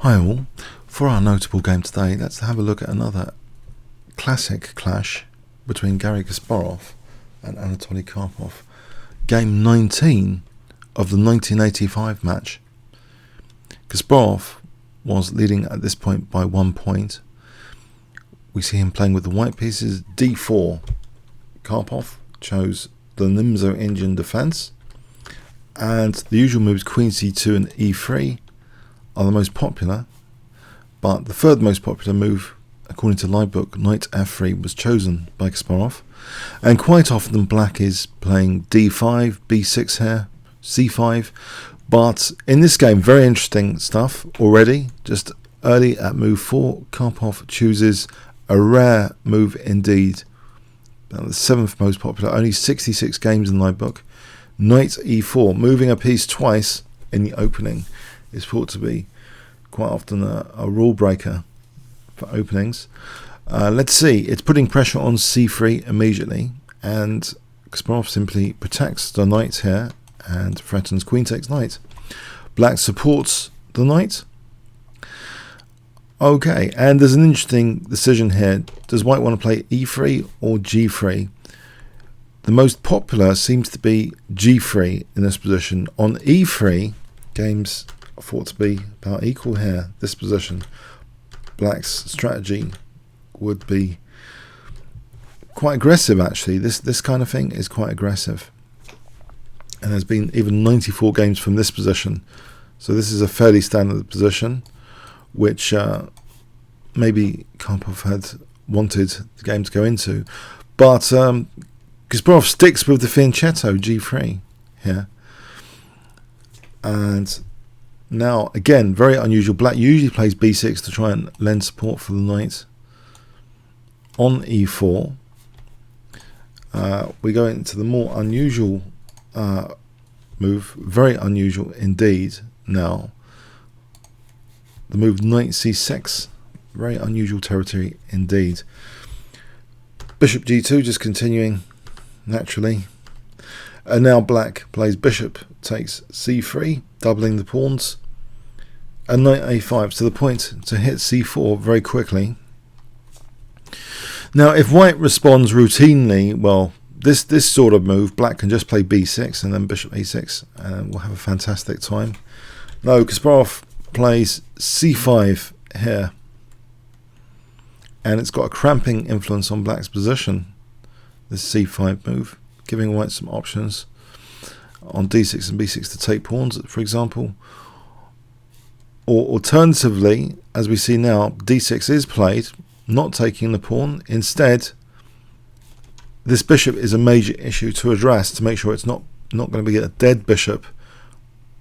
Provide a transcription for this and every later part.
Hi all, for our notable game today, let's have a look at another classic clash between Garry Kasparov and Anatoly Karpov. Game 19 of the 1985 match. Kasparov was leading at this point by 1 point. We see him playing with the white pieces d4. Karpov chose the Nimzo-Indian defense, and the usual moves queen c2 and e3 are the most popular, but the third most popular move, according to Livebook, knight f3, was chosen by Kasparov. And quite often black is playing d5, b6 here, c5, but in this game, very interesting stuff already. Just early at move 4, Karpov chooses a rare move indeed, the seventh most popular, only 66 games in Livebook. Knight e4, moving a piece twice in the opening, is thought to be quite often a rule breaker for openings. Let's see, it's putting pressure on c3 immediately, and Kasparov simply protects the knight here and threatens queen takes knight. Black supports the knight. Okay, and there's an interesting decision here. Does white want to play e3 or g3? The most popular seems to be g3 in this position. On e3, games are thought to be about equal here. This position, black's strategy would be quite aggressive actually. This kind of thing is quite aggressive. And there's been even 94 games from this position. So this is a fairly standard position, which maybe Karpov had wanted the game to go into. But Kasparov sticks with the fianchetto g3 here. And now, again, very unusual. Black usually plays b6 to try and lend support for the knight. On e4, we go into the more unusual move, very unusual indeed now. The move knight c6, very unusual territory indeed. Bishop g2 just continuing naturally. And now black plays bishop takes c3, doubling the pawns. And knight a5 to the point to hit c4 very quickly. Now if white responds routinely, well, this sort of move, black can just play b6 and then bishop a6 and we'll have a fantastic time. No, Kasparov plays c5 here. And it's got a cramping influence on black's position, this c5 move, giving white some options on d6 and b6 to take pawns, for example. Or alternatively, as we see now, d6 is played, not taking the pawn. Instead, this bishop is a major issue to address to make sure it's not going to be a dead bishop.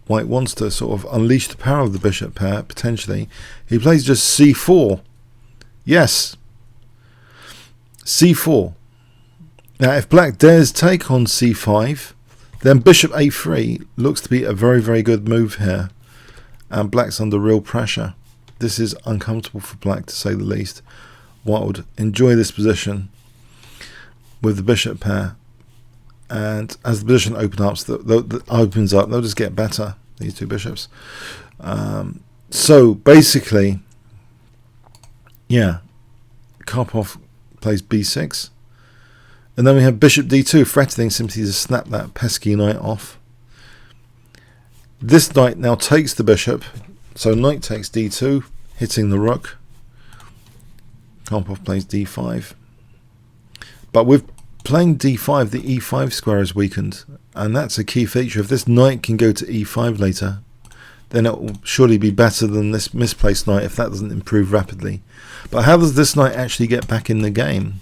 White wants to sort of unleash the power of the bishop pair, potentially. He plays just c4. Yes, c4. Now, if black dares take on c5, then bishop a3 looks to be a very, very good move here. And black's under real pressure. This is uncomfortable for black, to say the least. White would enjoy this position with the bishop pair. And as the position opens up, they'll just get better, these two bishops. So basically, yeah, Karpov plays b6. And then we have bishop d2, threatening simply to snap that pesky knight off. This knight now takes the bishop, so knight takes d2, hitting the rook. Karpov plays d5. But with playing d5, the e5 square is weakened, and that's a key feature. If this knight can go to e5 later, then it will surely be better than this misplaced knight if that doesn't improve rapidly. But how does this knight actually get back in the game?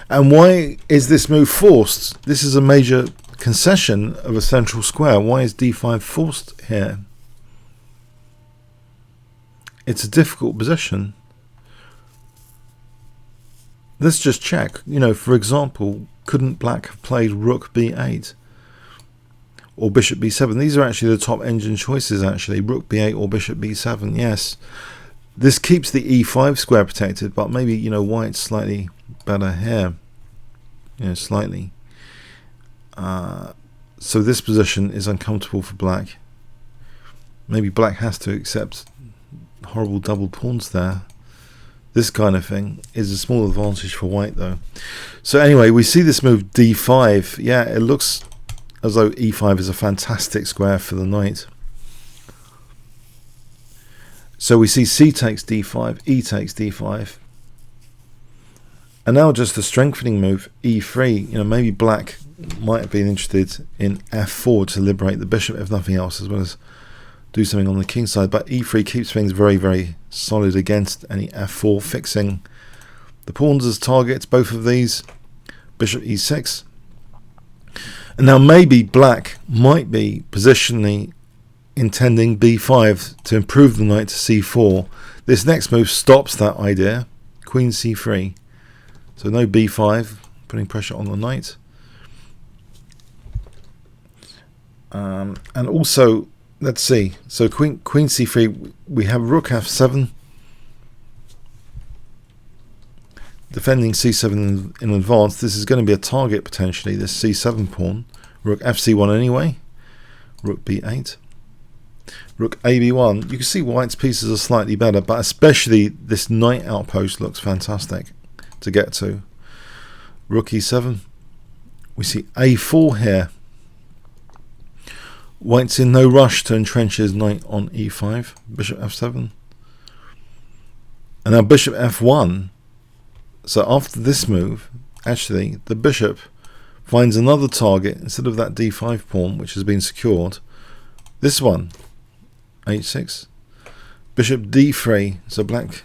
And why is this move forced? This is a major concession of a central square. Why is d5 forced here? It's a difficult position. Let's just check. You know, for example, couldn't black have played rook b8 or bishop b7? These are actually the top engine choices, actually. Rook b8 or bishop b7, yes. This keeps the e5 square protected, but maybe, you know, white's slightly better here. You know, slightly. So this position is uncomfortable for black. Maybe black has to accept horrible double pawns there. This kind of thing is a small advantage for white though. So anyway, we see this move d5. Yeah, it looks as though e5 is a fantastic square for the knight. So we see c takes d5, e takes d5. And now just the strengthening move, e3. You know, maybe black might have been interested in f4 to liberate the bishop, if nothing else, as well as do something on the king side. But e3 keeps things very, very solid against any f4, fixing the pawns as targets, both of these. Bishop e6. And now maybe black might be positionally intending b5 to improve the knight to c4. This next move stops that idea. Queen c3. So no b5, putting pressure on the knight. And also, let's see. So queen c3, we have rook f7. Defending c7 in advance. This is going to be a target potentially, this c7 pawn. Rook fc1 anyway. Rook b8. Rook ab1. You can see white's pieces are slightly better, but especially this knight outpost looks fantastic to get to. Rook e7. We see a4 here. White's in no rush to entrench his knight on e5. Bishop f7. And now bishop f1. So after this move, actually, the bishop finds another target instead of that d5 pawn, which has been secured. This one, h6. Bishop d3. So black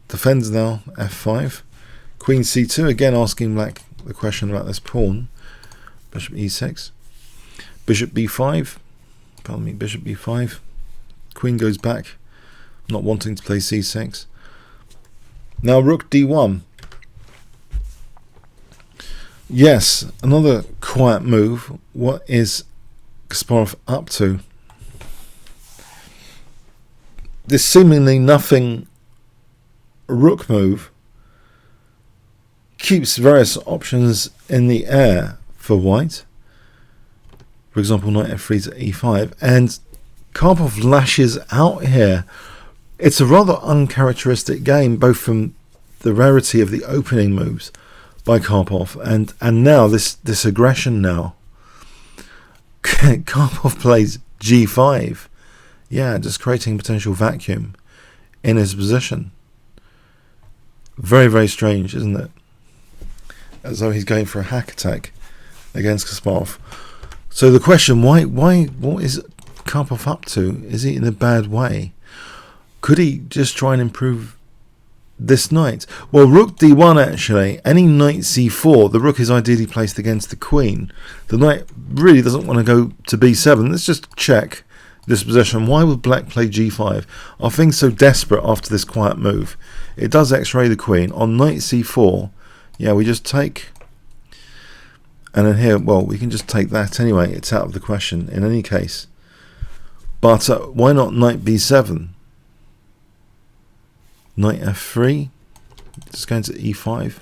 defends now, f5. Queen c2, again asking black the question about this pawn. Bishop e6. Bishop b5. Pardon me, bishop b5. Queen goes back, not wanting to play c6. Now rook d1. Yes, another quiet move. What is Kasparov up to? This seemingly nothing rook move keeps various options in the air for white. For example, knight f3 to e5. And Karpov lashes out here. It's a rather uncharacteristic game, both from the rarity of the opening moves by Karpov and now this aggression now. Karpov plays g5. Yeah, just creating potential vacuum in his position. Very, very strange, isn't it? As though he's going for a hack attack against Kasparov. So the question, why what is Karpov up to? Is he in a bad way? Could he just try and improve this knight? Well, rook d1 actually, any knight c4, the rook is ideally placed against the queen. The knight really doesn't want to go to b7. Let's just check this position. Why would black play g5? Are things so desperate after this quiet move? It does x-ray the queen. On knight c4, yeah, we just take. And then here, well, we can just take that anyway. It's out of the question in any case. But why not knight b7? Knight f3, just going to e5,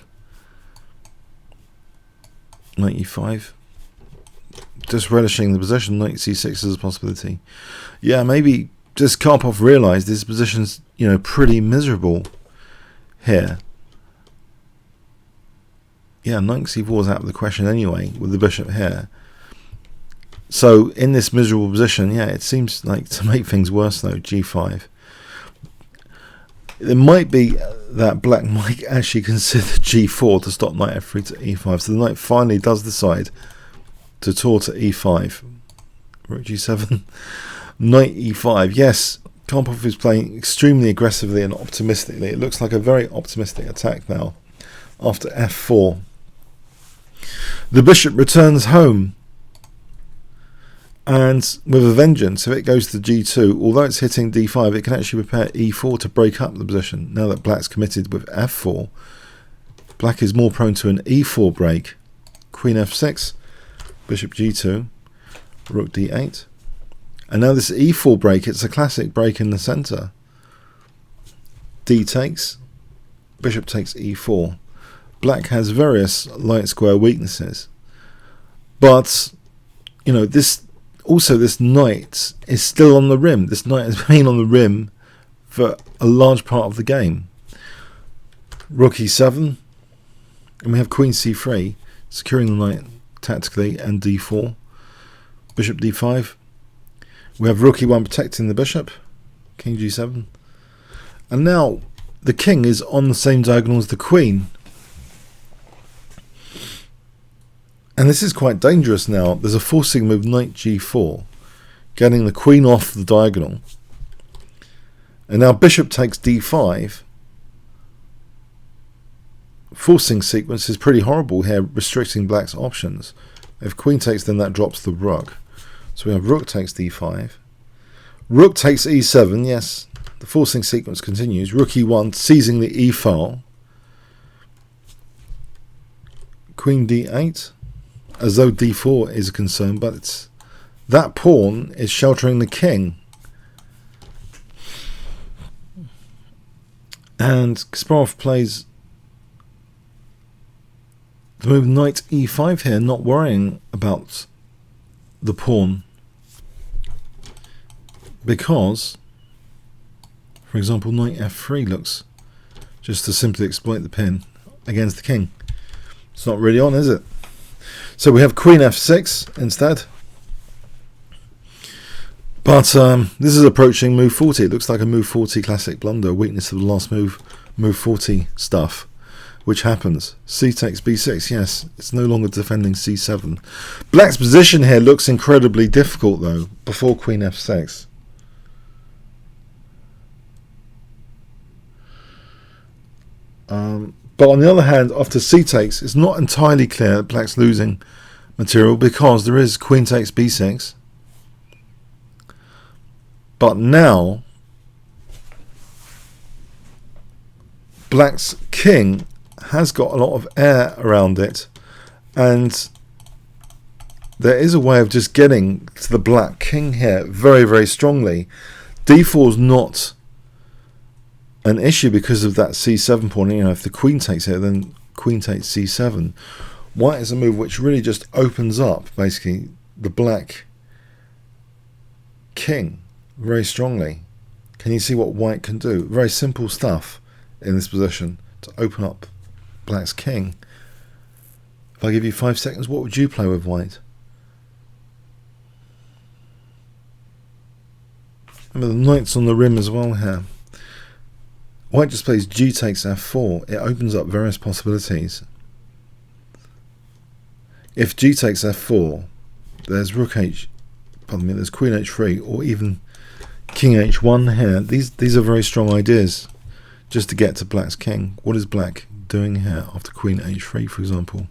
knight e5, just relishing the position. Knight c6 is a possibility. Yeah, maybe just Karpov realised this position's, you know, pretty miserable here. Yeah, knight c4 is out of the question anyway with the bishop here. So in this miserable position, yeah, it seems like to make things worse though, g5. It might be that black might actually consider g4 to stop knight f3 to e5. So the knight finally does decide to tour to e5. Rook g7. Knight e5. Yes, Karpov is playing extremely aggressively and optimistically. It looks like a very optimistic attack now after f4. The bishop returns home. And with a vengeance, if it goes to g2, although it's hitting d5, it can actually prepare e4 to break up the position. Now that black's committed with f4, black is more prone to an e4 break. Queen f6, bishop g2, rook d8. And now this e4 break, it's a classic break in the centre. D takes, bishop takes e4. Black has various light square weaknesses. But, you know, this... Also, this knight is still on the rim. This knight has been on the rim for a large part of the game. Rook e7, and we have queen c3, securing the knight tactically, and d4. Bishop d5. We have rook e1 protecting the bishop, king g7. And now the king is on the same diagonal as the queen. And this is quite dangerous now. There's a forcing move, knight g4, getting the queen off the diagonal. And now bishop takes d5. Forcing sequence is pretty horrible here, restricting black's options. If queen takes, then that drops the rook. So we have rook takes d5. Rook takes e7, yes. The forcing sequence continues. Rook e1, seizing the e file. Queen d8, as though d4 is a concern, but it's that pawn is sheltering the king. And Kasparov plays the move knight e5 here, not worrying about the pawn, because, for example, knight f3 looks just to simply exploit the pin against the king. It's not really on, is it? So we have queen f6 instead. But this is approaching move 40. It looks like a move 40 classic blunder, weakness of the last move, move 40 stuff, which happens. C takes b6, yes, it's no longer defending c7. Black's position here looks incredibly difficult though, before queen f6. But on the other hand, after c takes, it's not entirely clear that black's losing material, because there is queen takes b6. But now black's king has got a lot of air around it, and there is a way of just getting to the black king here very, very strongly. d4 is not an issue because of that c7 pawn. You know, if the queen takes here, then queen takes c7. White is a move which really just opens up basically the black king very strongly. Can you see what white can do? Very simple stuff in this position to open up black's king. If I give you 5 seconds, what would you play with white? Remember, the knight's on the rim as well here. White just plays g takes f4. It opens up various possibilities. If g takes f4, there's there's queen h3, or even king h1 here. These are very strong ideas just to get to black's king. What is black doing here after queen h3, for example?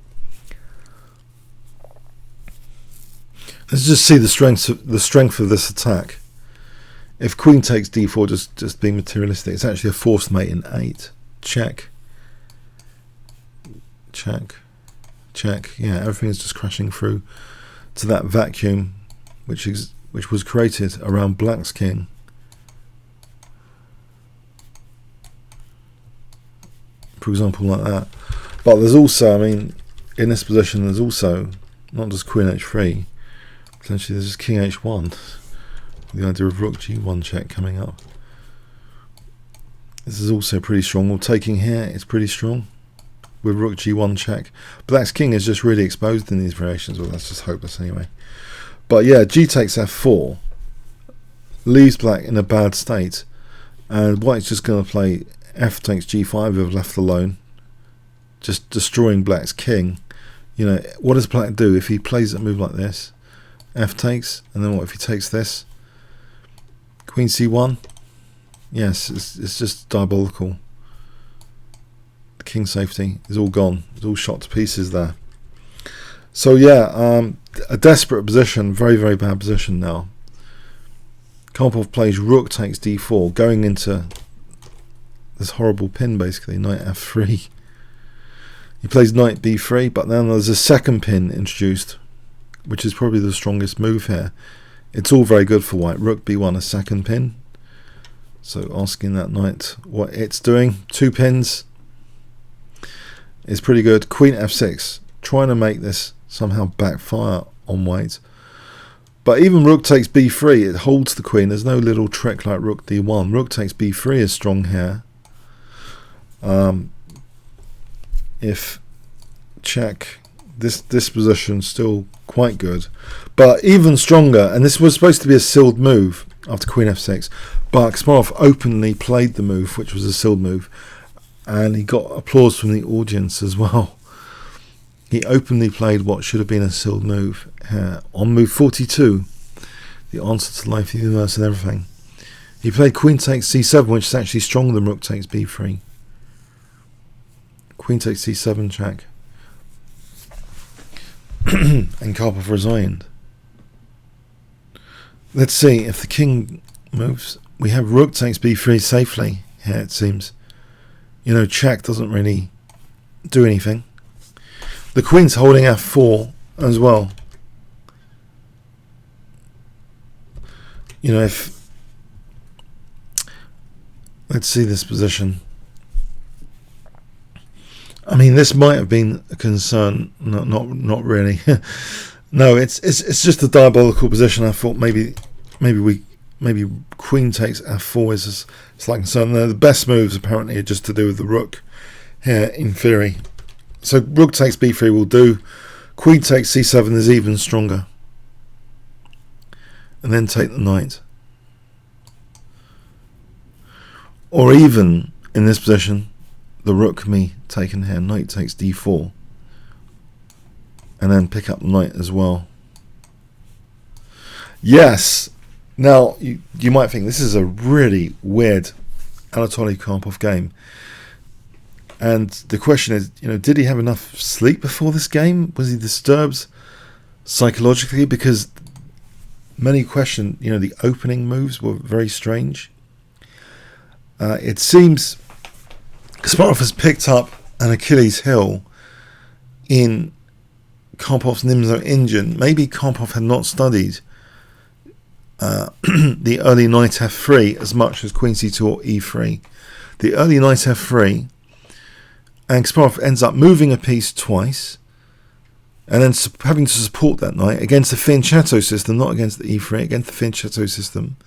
Let's just see the strength of this attack. If queen takes d4, just being materialistic, it's actually a forced mate in 8. Check. Check. Check. Yeah, everything is just crashing through to that vacuum which was created around black's king. For example, like that. But there's also, I mean, in this position, there's also not just queen h3, potentially there's just king h1. The idea of rook g1 check coming up. This is also pretty strong. Well, taking here is pretty strong with rook g1 check. Black's king is just really exposed in these variations. Well, that's just hopeless anyway. But yeah, g takes f4 leaves black in a bad state, and white's just going to play f takes g5 if left alone, just destroying black's king. You know, what does black do if he plays a move like this? F takes, and then what if he takes this? Queen c1. Yes, it's just diabolical. The king safety is all gone. It's all shot to pieces there. So yeah, a desperate position, very, very bad position now. Karpov plays rook takes d4, going into this horrible pin basically, knight f3. He plays knight b3, but then there's a second pin introduced, which is probably the strongest move here. It's all very good for white. Rook b1, a second pin. So asking that knight what it's doing. 2 pins is pretty good. Queen f6, trying to make this somehow backfire on white. But even rook takes b3, it holds the queen. There's no little trick like rook d1. Rook takes b3 is strong here. If check, this position's still quite good. But even stronger, and this was supposed to be a sealed move after queen f6, but Kasparov openly played the move, which was a sealed move, and he got applause from the audience as well. He openly played what should have been a sealed move here. On move 42, the answer to life, the universe and everything, he played queen takes c7, which is actually stronger than rook takes b3. Queen takes c7 check. And Karpov resigned. Let's see if the king moves. We have rook takes b3 safely here, it seems. You know, check doesn't really do anything. The queen's holding f4 as well. You know, if... Let's see this position. I mean, this might have been a concern. Not really. No, it's just a diabolical position. I thought maybe queen takes f4 is a slight concern. No, the best moves apparently are just to do with the rook here in theory. So rook takes b3 will do. Queen takes c7 is even stronger. And then take the knight. Or even in this position, the rook can be taken here. Knight takes d4. And then pick up the knight as well. Yes. Now, you might think this is a really weird Anatoly Karpov game. And the question is, you know, did he have enough sleep before this game? Was he disturbed psychologically? Because many question, you know, the opening moves were very strange. It seems Kasparov has picked up an Achilles heel in Karpov's Nimzo-Indian. Maybe Karpov had not studied the early knight f3 as much as queen c2 or e3. The early knight f3, and Kasparov ends up moving a piece twice, and then having to support that knight against the fianchetto system, not against the e3, against the fianchetto system.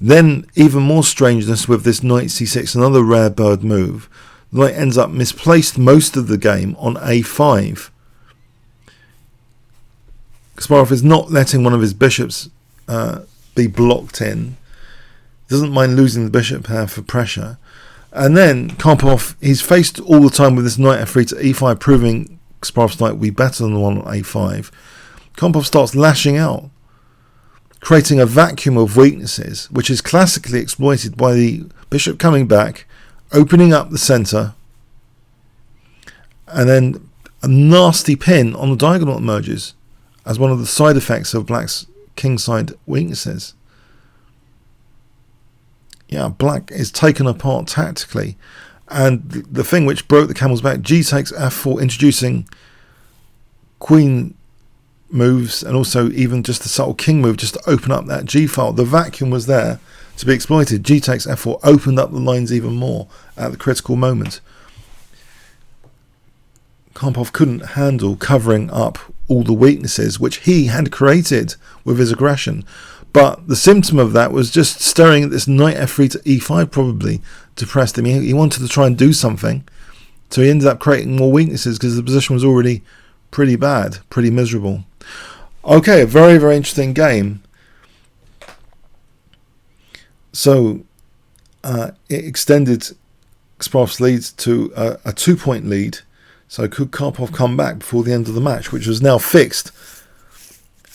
Then even more strangeness with this knight c6, another rare bird move. The knight ends up misplaced most of the game on a5. Kasparov is not letting one of his bishops be blocked in. Doesn't mind losing the bishop here for pressure. And then Karpov, he's faced all the time with this knight f3 to e5, proving Kasparov's knight will be better than the one on a5. Karpov starts lashing out, creating a vacuum of weaknesses, which is classically exploited by the bishop coming back, opening up the centre, and then a nasty pin on the diagonal emerges as one of the side effects of black's kingside weaknesses. Yeah, black is taken apart tactically, and the thing which broke the camel's back, g takes f4, introducing queen moves and also even just a subtle king move just to open up that g file. The vacuum was there to be exploited. G takes f4 opened up the lines even more at the critical moment. Karpov couldn't handle covering up all the weaknesses which he had created with his aggression. But the symptom of that was just staring at this knight f3 to e5 probably depressed him. He wanted to try and do something. So he ended up creating more weaknesses because the position was already pretty bad, pretty miserable. Okay, a very, very interesting game. So it extended Kasparov's lead to a 2-point lead. So could Karpov come back before the end of the match, which was now fixed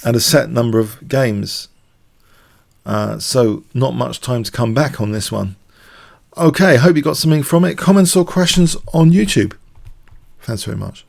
at a set number of games. So not much time to come back on this one. Okay, hope you got something from it. Comments or questions on YouTube. Thanks very much.